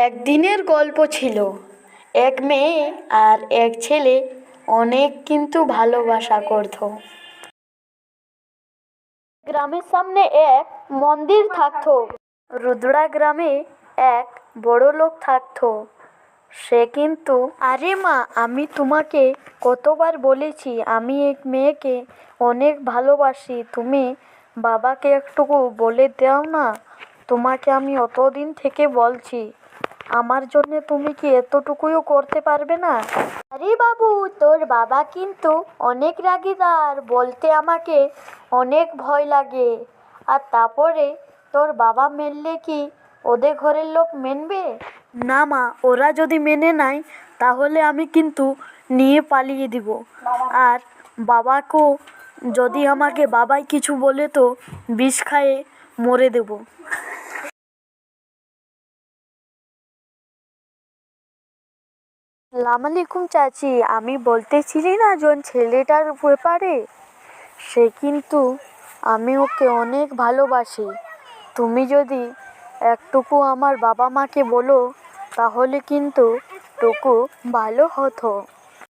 একদিনের গল্প ছিল। এক মেয়ে আর এক ছেলে অনেক কিন্তু ভালোবাসা করত। গ্রামের সামনে এক মন্দির থাকতো। রুদ্রা গ্রামে এক বড় লোক থাকতো। সে কিন্তু, আরে মা, আমি তোমাকে কতবার বলেছি আমি এক মেয়েকে অনেক ভালোবাসি, তুমি বাবাকে একটুকু বলে দাও না। তোমাকে আমি অতদিন থেকে বলছি, আমার জন্য তুমি কি এতটুকুও করতে পারবে না? আরে বাবু, তোর বাবা কিন্তু অনেক রাগীদার, বলতে আমাকে অনেক ভয় লাগে। আর তারপরে তোর বাবা মেনলে কি ওদের ঘরের লোক মেনবে? না মা, ওরা যদি মেনে নেয় তাহলে আমি কিন্তু নিয়ে পালিয়ে দিব। আর বাবাকেও যদি আমাকে বাবাই কিছু বলে তো বিষ খাইয়ে মরে দেব। সালাম আলাইকুম চাচি, আমি বলতেছিলি না জন ছেলেটার ব্যাপারে, সে কিন্তু, আমি ওকে অনেক ভালোবাসি। তুমি যদি একটুকু আমার বাবা মাকে বলো তাহলে কিন্তু টুকু ভালো হতো।